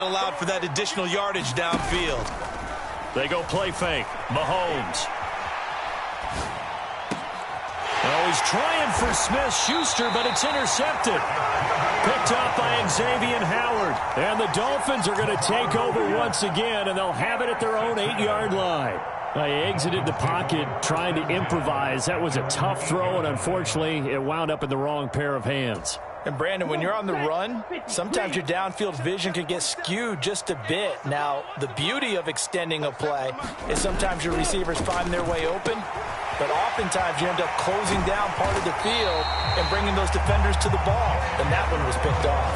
allowed for that additional yardage downfield. They go play fake. Mahomes. Oh, he's trying for Smith-Schuster, but it's intercepted. Picked up by Xavier Howard. And the Dolphins are going to take over once again, and they'll have it at their own 8-yard line. They exited the pocket trying to improvise. That was a tough throw, and unfortunately, it wound up in the wrong pair of hands. And, Brandon, when you're on the run, sometimes your downfield vision can get skewed just a bit. Now, the beauty of extending a play is sometimes your receivers find their way open, but oftentimes you end up closing down part of the field and bringing those defenders to the ball. And that one was picked off.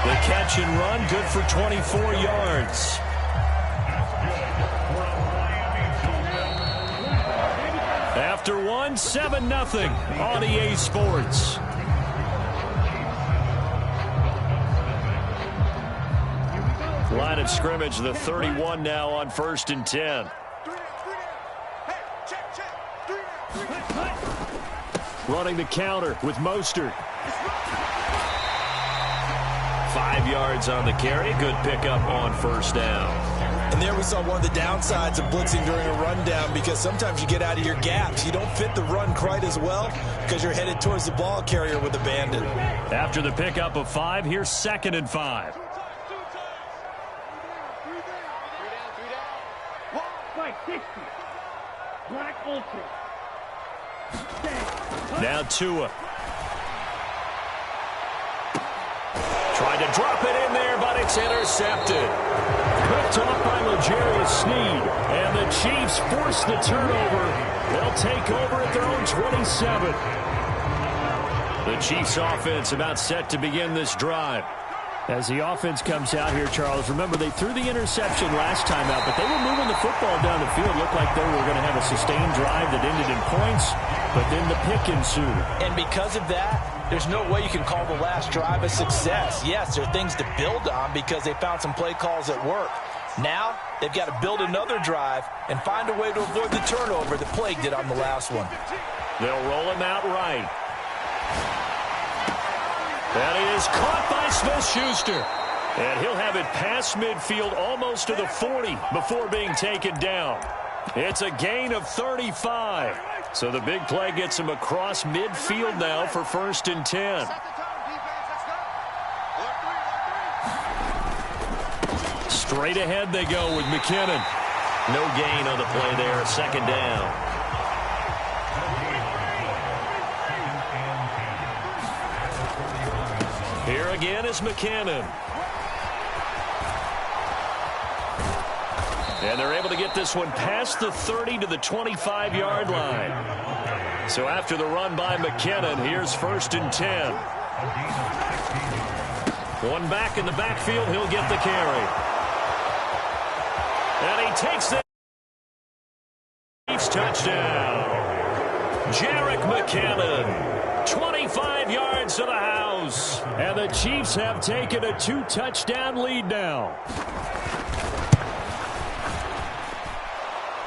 The catch and run, good for 24 yards. After one, 7-0 on EA Sports. Line of scrimmage, the 31 now on 1st and 10. Running the counter with Mostert. 5 yards on the carry. Good pickup on 1st down. And there we saw one of the downsides of blitzing during a rundown, because sometimes you get out of your gaps. You don't fit the run quite as well because you're headed towards the ball carrier with abandon. After the pickup of 5, here's 2nd and 5. Now Tua. Tried to drop it in there, but it's intercepted. Picked off by L'Jarius Sneed. And the Chiefs force the turnover. They'll take over at their own 27. The Chiefs offense about set to begin this drive. As the offense comes out here, Charles, remember they threw the interception last time out, but they were moving the football down the field. Looked like they were going to have a sustained drive that ended in points, but then the pick ensued. And because of that, there's no way you can call the last drive a success. Yes, there are things to build on because they found some play calls that work. Now, they've got to build another drive and find a way to avoid the turnover that plagued it on the last one. They'll roll him out right. That is caught by Smith-Schuster. And he'll have it past midfield almost to the 40 before being taken down. It's a gain of 35. So the big play gets him across midfield now for 1st and 10. Straight ahead they go with McKinnon. No gain on the play there, 2nd down. Here again is McKinnon. And they're able to get this one past the 30 to the 25-yard line. So after the run by McKinnon, here's 1st and 10. One back in the backfield, he'll get the carry. And he takes the Chiefs touchdown. Jerick McKinnon, 25 yards to the house. And the Chiefs have taken a 2-touchdown lead now.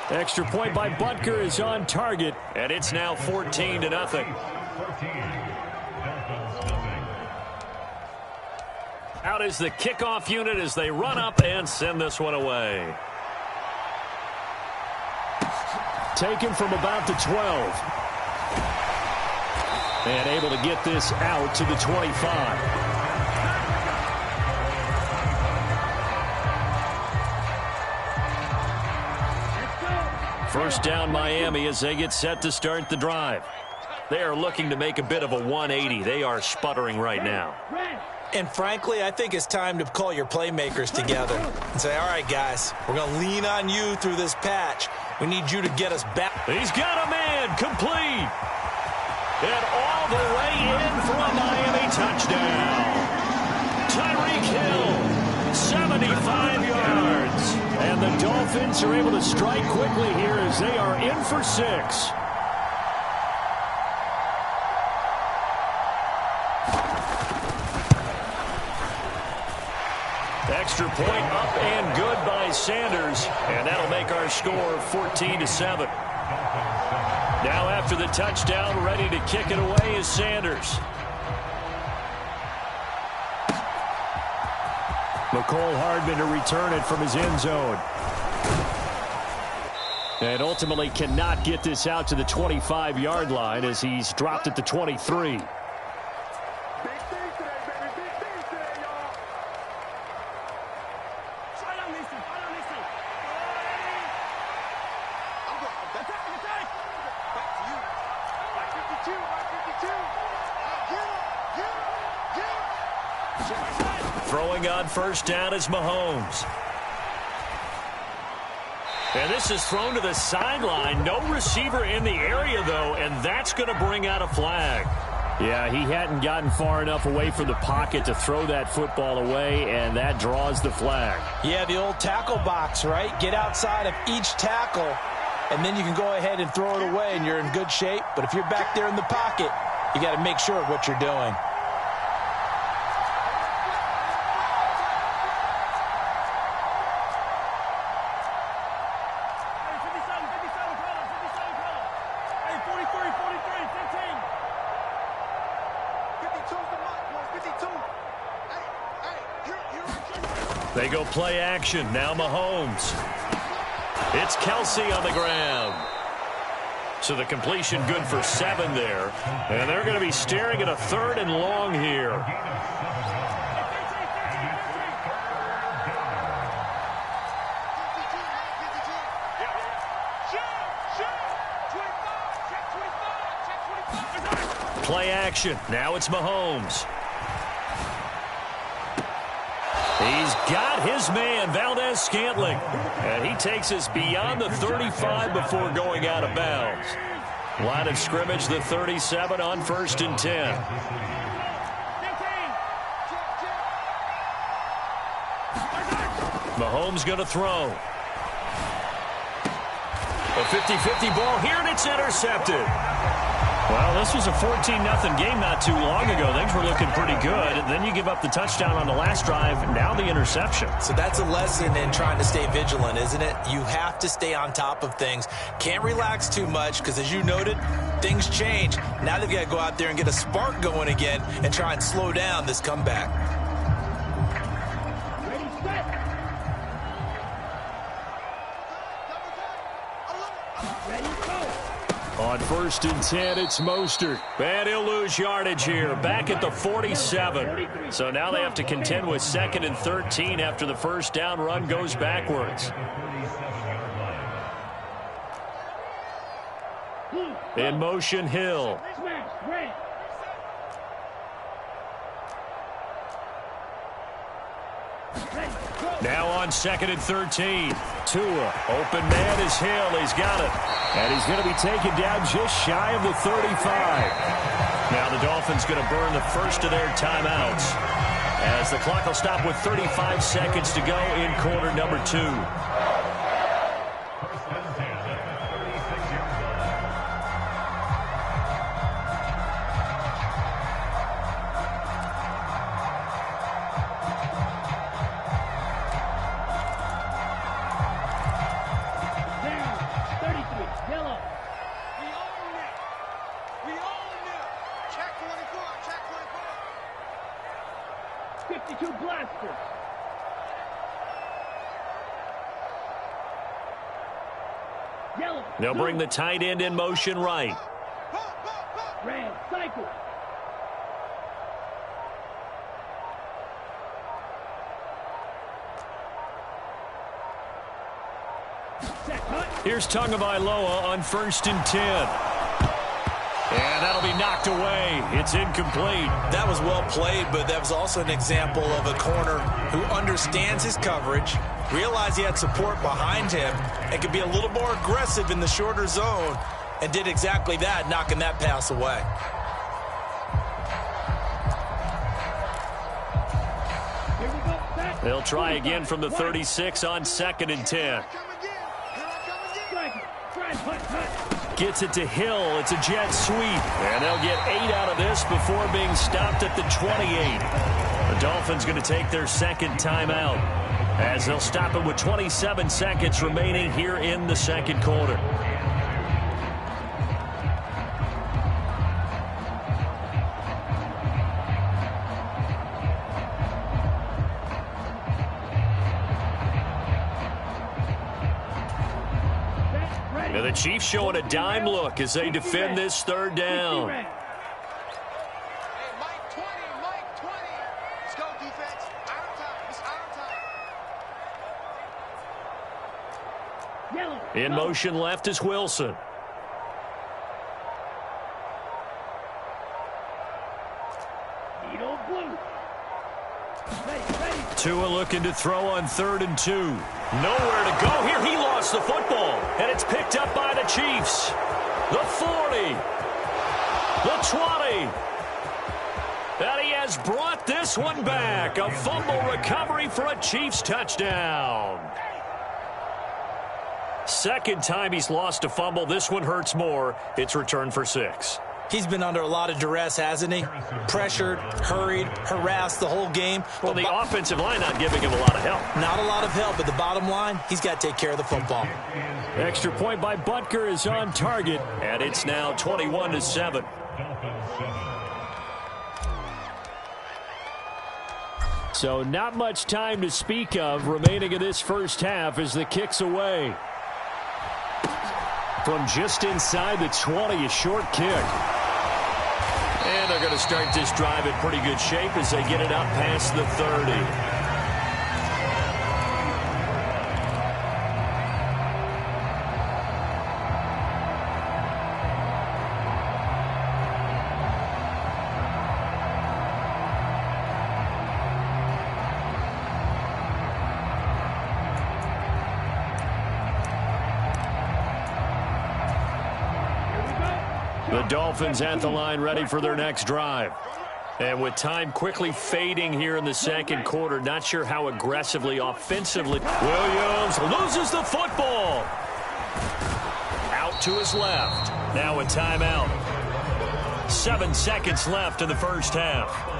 Extra point by Butker is on target, and it's now 14-0. Out is the kickoff unit as they run up and send this one away. Taken from about the 12. And able to get this out to the 25. First down Miami as they get set to start the drive. They are looking to make a bit of a 180. They are sputtering right now. And frankly, I think it's time to call your playmakers together and say, all right, guys, we're going to lean on you through this patch. We need you to get us back. He's got a man complete. And all the way in for a Miami touchdown. Tyreek Hill, 75 yards. And the Dolphins are able to strike quickly here as they are in for 6. Extra point up and good by Sanders. And that'll make our score 14-7. Now after the touchdown, ready to kick it away is Sanders. McCole Hardman to return it from his end zone. And ultimately cannot get this out to the 25-yard line as he's dropped at the 23. Throwing on first down is Mahomes. And this is thrown to the sideline. No receiver in the area, though, and that's going to bring out a flag. Yeah, he hadn't gotten far enough away from the pocket to throw that football away, and that draws the flag. Yeah, the old tackle box, right? Get outside of each tackle, and then you can go ahead and throw it away, and you're in good shape. But if you're back there in the pocket, you got to make sure of what you're doing. They go play action. Now Mahomes. It's Kelsey on the ground. So the completion good for 7 there. And they're going to be staring at a 3rd and long here. Play action. Now it's Mahomes. He's got his man, Valdez-Scantling. And he takes us beyond the 35 before going out of bounds. Line of scrimmage, the 37 on 1st and 10. Mahomes going to throw. A 50-50 ball here, and it's intercepted. Well, this was a 14-0 game not too long ago. Things were looking pretty good. Then you give up the touchdown on the last drive. Now the interception. So that's a lesson in trying to stay vigilant, isn't it? You have to stay on top of things. Can't relax too much because, as you noted, things change. Now they've got to go out there and get a spark going again and try and slow down this comeback. On 1st and 10, it's Mostert. And he'll lose yardage here, back at the 47. So now they have to contend with 2nd and 13 after the first down run goes backwards. In motion, Hill. Now on 2nd and 13. Tua, open man is Hill. He's got it. And he's going to be taken down just shy of the 35. Now the Dolphins going to burn the first of their timeouts, as the clock will stop with 35 seconds to go in quarter number 2. They'll bring the tight end in motion right. Red, cycle. Here's Tagovailoa on 1st and 10. And that'll be knocked away. It's incomplete. That was well played, but that was also an example of a corner who understands his coverage, realized he had support behind him, and could be a little more aggressive in the shorter zone, and did exactly that, knocking that pass away. They'll try again from the 36 on 2nd and 10. Gets it to Hill. It's a jet sweep. And they'll get 8 out of this before being stopped at the 28. The Dolphins going to take their second timeout, as they'll stop it with 27 seconds remaining here in the second quarter. And the Chiefs showing a dime look as they defend this third down. Red. Mike 20, Mike 20. Let's go, defense. Iron time. It's iron time. Yellow. In motion left is Wilson. Needle blue. Ready. Tua looking to throw on 3rd and 2. Nowhere to go here. He lost the football. And it's picked up by the Chiefs. The 40. The 20. And he has brought this one back. A fumble recovery for a Chiefs touchdown. Second time he's lost a fumble. This one hurts more. It's returned for 6. He's been under a lot of duress, hasn't he? Pressured, hurried, harassed the whole game. Well, the offensive line not giving him a lot of help. Not a lot of help, but the bottom line, he's got to take care of the football. Extra point by Butker is on target, and it's now 21-7. So not much time to speak of remaining in this first half as the kick's away. From just inside the 20, a short kick. And they're going to start this drive in pretty good shape as they get it up past the 30. The Dolphins at the line ready for their next drive. And with time quickly fading here in the second quarter, not sure how aggressively, offensively. Williams loses the football. Out to his left. Now a timeout. 7 seconds left in the first half.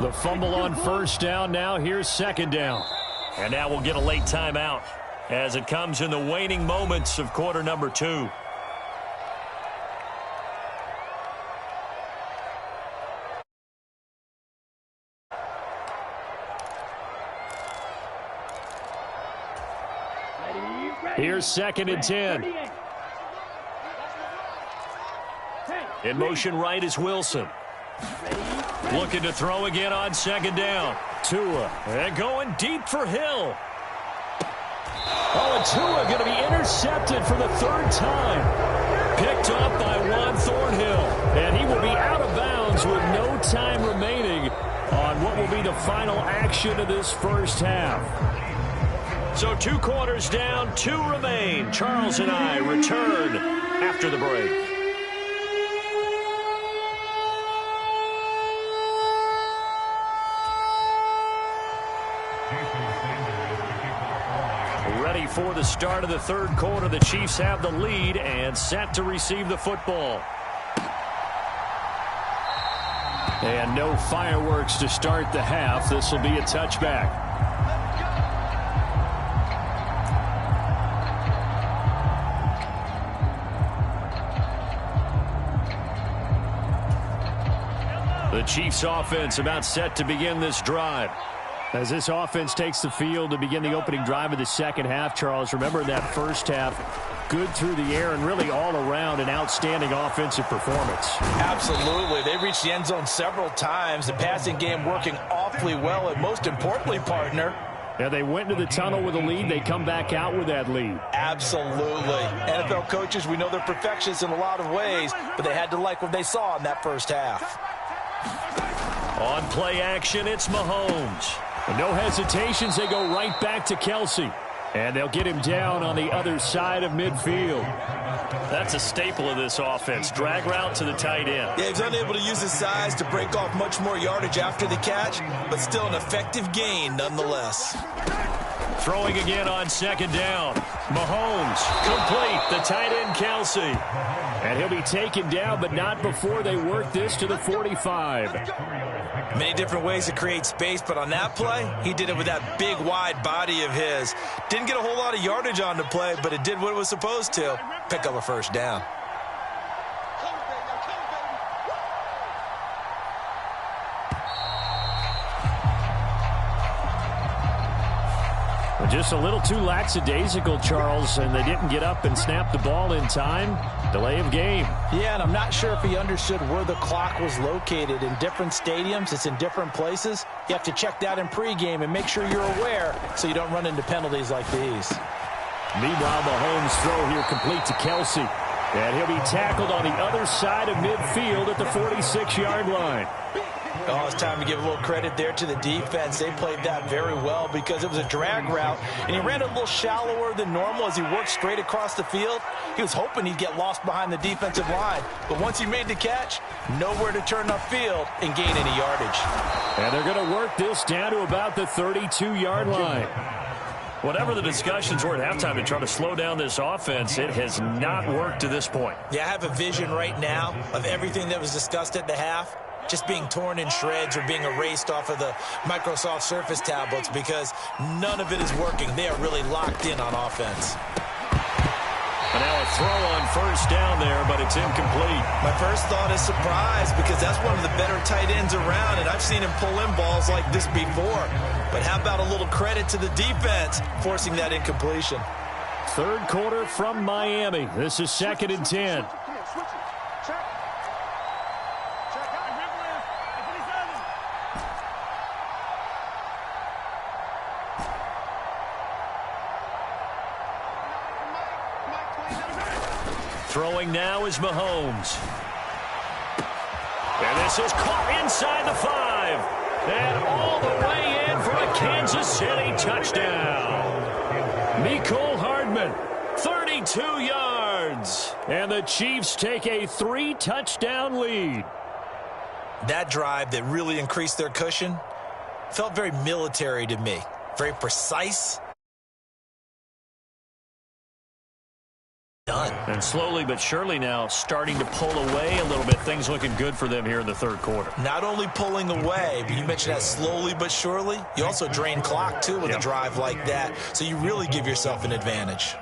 The fumble on first down. Now here's second down. And now we'll get a late timeout as it comes in the waning moments of quarter number 2. Here's 2nd and 10. In motion right is Wilson. Looking to throw again on second down. Tua, and going deep for Hill. Oh, and Tua going to be intercepted for the 3rd time. Picked up by Juan Thornhill. And he will be out of bounds with no time remaining on what will be the final action of this first half. So 2 quarters down, 2 remain. Charles and I return after the break. Ready for the start of the 3rd quarter. The Chiefs have the lead and set to receive the football. And no fireworks to start the half. This will be a touchback. The Chiefs offense about set to begin this drive. As this offense takes the field to begin the opening drive of the second half, Charles, remember that first half, good through the air and really all around an outstanding offensive performance. Absolutely. They reached the end zone several times. The passing game working awfully well, and most importantly, partner, yeah, they went into the tunnel with a lead. They come back out with that lead. Absolutely. NFL coaches, we know they're perfectionists in a lot of ways, but they had to like what they saw in that first half. On play action, it's Mahomes. No hesitations, they go right back to Kelsey. And they'll get him down on the other side of midfield. That's a staple of this offense. Drag route to the tight end. Yeah, he's unable to use his size to break off much more yardage after the catch, but still an effective gain nonetheless. Throwing again on second down. Mahomes, complete. The tight end, Kelsey. And he'll be taken down, but not before they work this to the 45. Many different ways to create space, but on that play, he did it with that big, wide body of his. Didn't get a whole lot of yardage on the play, but it did what it was supposed to. Pick up a first down. Just a little too lackadaisical, Charles, and they didn't get up and snap the ball in time. Delay of game. Yeah, and I'm not sure if he understood where the clock was located. In different stadiums, it's in different places. You have to check that in pregame and make sure you're aware so you don't run into penalties like these. Meanwhile, Mahomes' throw here complete to Kelsey. And he'll be tackled on the other side of midfield at the 46-yard line. Oh, it's time to give a little credit there to the defense. They played that very well because it was a drag route, and he ran a little shallower than normal as he worked straight across the field. He was hoping he'd get lost behind the defensive line, but once he made the catch, nowhere to turn upfield and gain any yardage. And they're going to work this down to about the 32-yard line. Whatever the discussions were at halftime to try to slow down this offense, it has not worked to this point. Yeah, I have a vision right now of everything that was discussed at the half just being torn in shreds or being erased off of the Microsoft Surface tablets because none of it is working. They are really locked in on offense. And now a throw on first down there, but it's incomplete. My first thought is surprise because that's one of the better tight ends around, and I've seen him pull in balls like this before. But how about a little credit to the defense forcing that incompletion? Third quarter from Miami. This is 2nd and 10. Throwing now is Mahomes. And this is caught inside the 5. And all the way in for a Kansas City touchdown. Mecole Hardman, 32 yards. And the Chiefs take a 3-touchdown lead. That drive that really increased their cushion felt very military to me. Very precise. Done. And slowly but surely now starting to pull away a little bit. Things looking good for them here in the third quarter. Not only pulling away, but you mentioned that slowly but surely. You also drain clock, too, with a drive like that. So you really give yourself an advantage.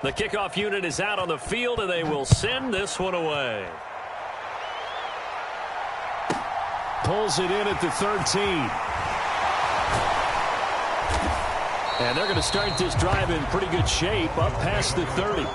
The kickoff unit is out on the field, and they will send this one away. Pulls it in at the 13. And they're going to start this drive in pretty good shape up past the 30.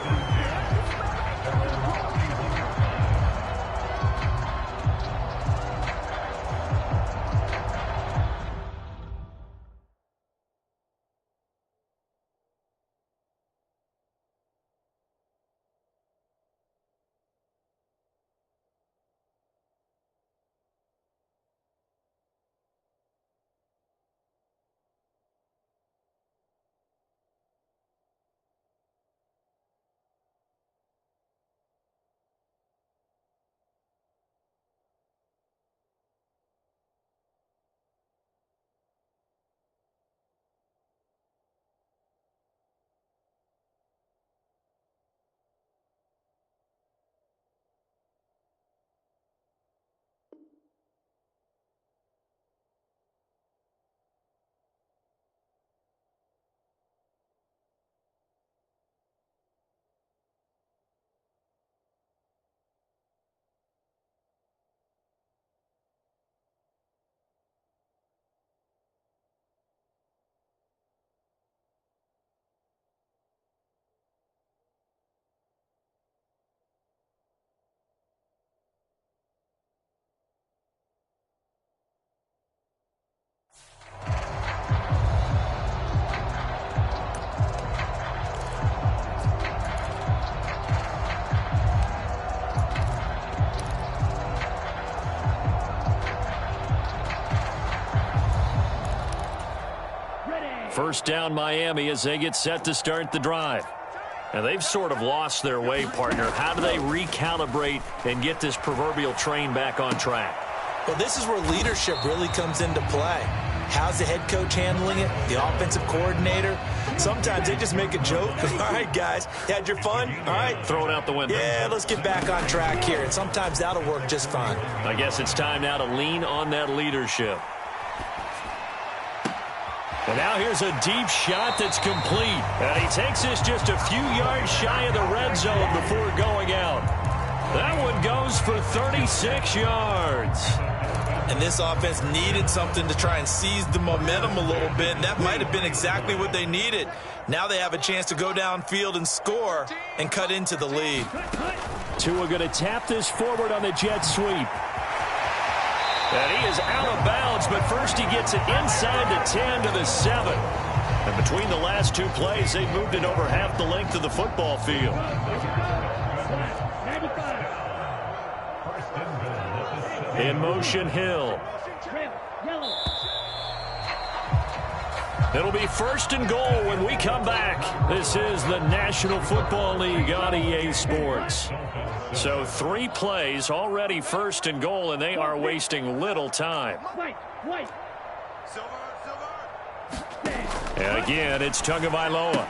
First down Miami as they get set to start the drive. And they've sort of lost their way, partner. How do they recalibrate and get this proverbial train back on track? Well, this is where leadership really comes into play. How's the head coach handling it? The offensive coordinator? Sometimes they just make a joke. All right, guys, had your fun? All right. Throw it out the window. Yeah, let's get back on track here. And sometimes that'll work just fine. I guess it's time now to lean on that leadership. And now here's a deep shot that's complete. And he takes this just a few yards shy of the red zone before going out. That one goes for 36 yards. And this offense needed something to try and seize the momentum a little bit, and that might have been exactly what they needed. Now they have a chance to go downfield and score and cut into the lead. Tua going to tap this forward on the jet sweep. And he is out of bounds, but first he gets it inside the 10 to the 7. And between the last two plays, they moved it over half the length of the football field. In motion, Hill. It'll be first and goal when we come back. This is the National Football League on EA Sports. So 3 plays already first and goal, and they are wasting little time. And again, it's Tagovailoa.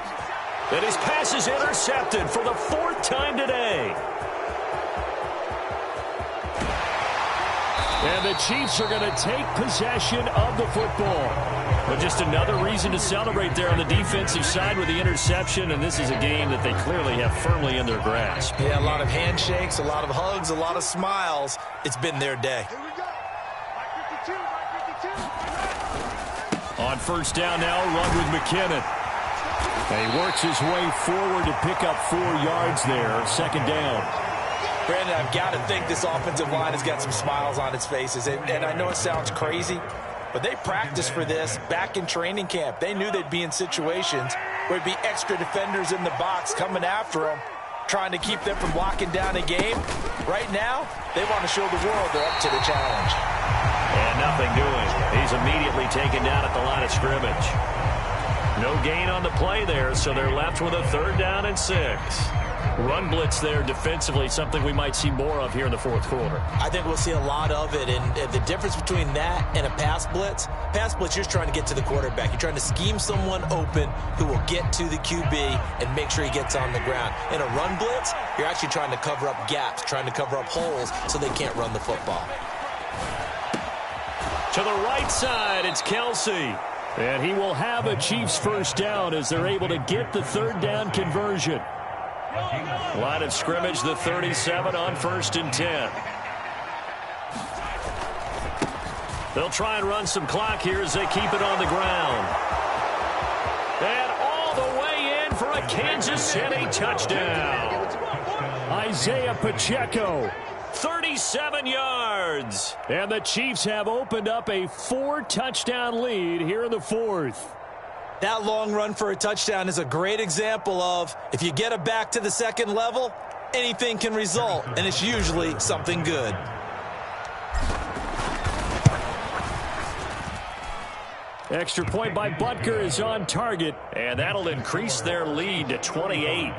And his pass is intercepted for the 4th time today. And the Chiefs are going to take possession of the football. But just another reason to celebrate there on the defensive side with the interception, and this is a game that they clearly have firmly in their grasp. Yeah, a lot of handshakes, a lot of hugs, a lot of smiles. It's been their day. Here we go. Mike 52. On first down now, run with McKinnon. And he works his way forward to pick up 4 yards there, second down. Brandon, I've got to think this offensive line has got some smiles on its faces. And I know it sounds crazy, but they practiced for this back in training camp. They knew they'd be in situations where there'd be extra defenders in the box coming after them, trying to keep them from locking down a game. Right now, they want to show the world they're up to the challenge. And nothing doing. He's immediately taken down at the line of scrimmage. No gain on the play there, so they're left with a 3rd down and 6. Run blitz there defensively, something we might see more of here in the 4th quarter. I think we'll see a lot of it, and the difference between that and a pass blitz, you're just trying to get to the quarterback. You're trying to scheme someone open who will get to the QB and make sure he gets on the ground. In a run blitz, you're actually trying to cover up gaps, trying to cover up holes so they can't run the football. To the right side, it's Kelsey. And he will have a Chiefs first down as they're able to get the 3rd down conversion. Line of scrimmage, the 37 on 1st and 10. They'll try and run some clock here as they keep it on the ground. And all the way in for a Kansas City touchdown. Isaiah Pacheco, 37 yards. And the Chiefs have opened up a 4-touchdown lead here in the 4th. That long run for a touchdown is a great example of if you get it back to the 2nd level, anything can result, and it's usually something good. Extra point by Butker is on target, and that'll increase their lead to 28.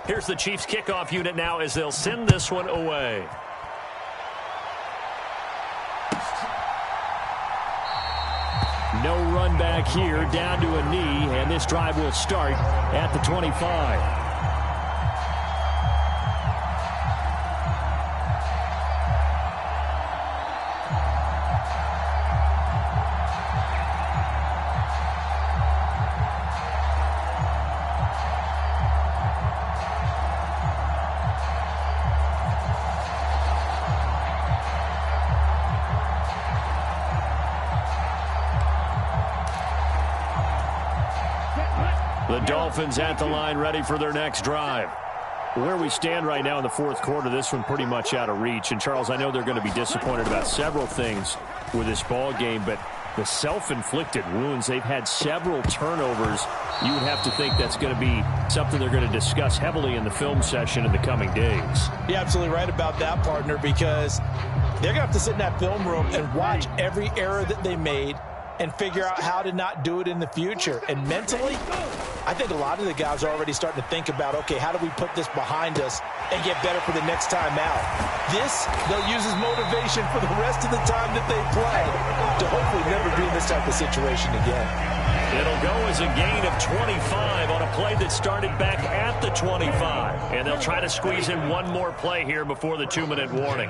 Here's the Chiefs kickoff unit now as they'll send this one away. No run back here, down to a knee, and this drive will start at the 25. The Dolphins at the line, ready for their next drive. Where we stand right now in the 4th quarter, this one pretty much out of reach. And, Charles, I know they're going to be disappointed about several things with this ball game, but The self-inflicted wounds. They've had several turnovers. You would have to think that's going to be something they're going to discuss heavily in the film session in the coming days. You're absolutely right about that, partner, because they're going to have to sit in that film room and watch every error that they made and figure out how to not do it in the future. And mentally, I think a lot of the guys are already starting to think about, okay, how do we put this behind us and get better for the next time out? This, they'll use as motivation for the rest of the time that they play to hopefully never be in this type of situation again. It'll go as a gain of 25 on a play that started back at the 25. And they'll try to squeeze in one more play here before the 2-minute warning.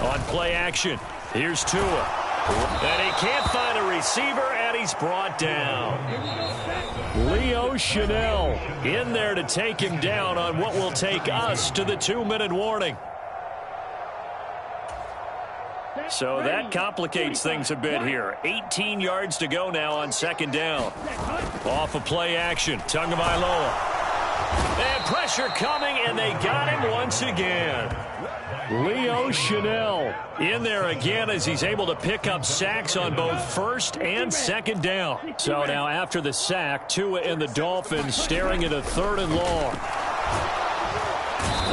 On play action, here's Tua. And he can't find a receiver, and he's brought down. Leo Chanel in there to take him down on what will take us to the 2-minute warning. So that complicates things a bit here. 18 yards to go now on second down. Off of play action, Tagovailoa. And pressure coming, and they got him once again. Leo Chanel in there again as he's able to pick up sacks on both first and second down. So now after the sack, Tua and the Dolphins staring at a 3rd and long.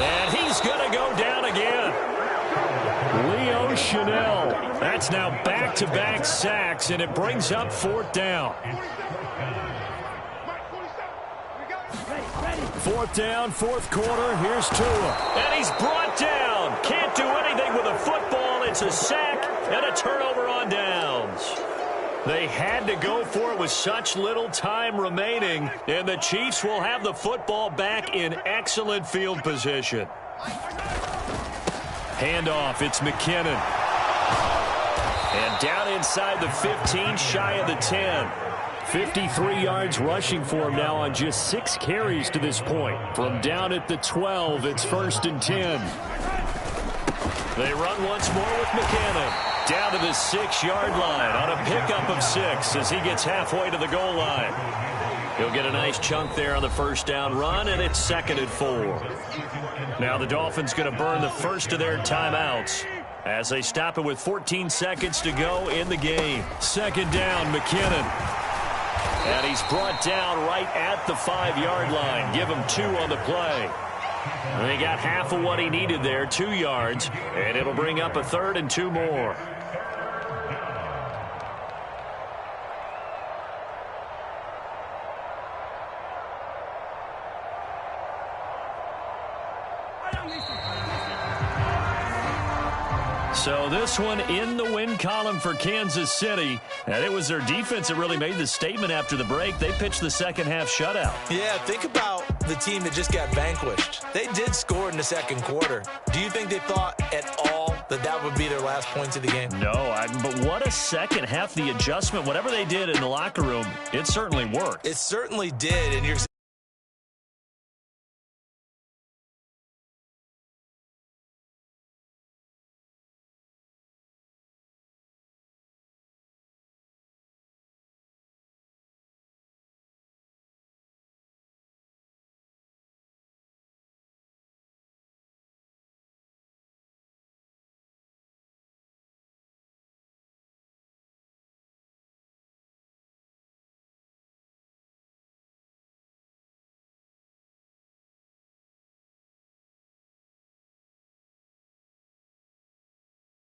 And he's going to go down again. Leo Chanel. That's now back-to-back sacks, and it brings up 4th down. 4th down, 4th quarter. Here's Tua. And he's brought down. Can't do anything with a football. It's a sack and a turnover on downs. They had to go for it with such little time remaining. And the Chiefs will have the football back in excellent field position. Handoff. It's McKinnon. And down inside the 15, shy of the 10. 53 yards rushing for him now on just 6 carries to this point. From down at the 12, it's 1st and 10. They run once more with McKinnon. Down to the 6-yard line on a pickup of 6 as he gets halfway to the goal line. He'll get a nice chunk there on the 1st down run, and it's 2nd and 4. Now the Dolphins going to burn the first of their timeouts as they stop it with 14 seconds to go in the game. 2nd down, McKinnon. And he's brought down right at the 5-yard line. Give him 2 on the play. And he got half of what he needed there, 2 yards. And it'll bring up a 3rd and 2 more. So this one in the win column for Kansas City. And it was their defense that really made the statement after the break. They pitched the second half shutout. Yeah, think about the team that just got vanquished. They did score in the 2nd quarter. Do you think they thought at all that that would be their last points of the game? No, but what a second half. The adjustment, whatever they did in the locker room, it certainly worked. It certainly did, and you're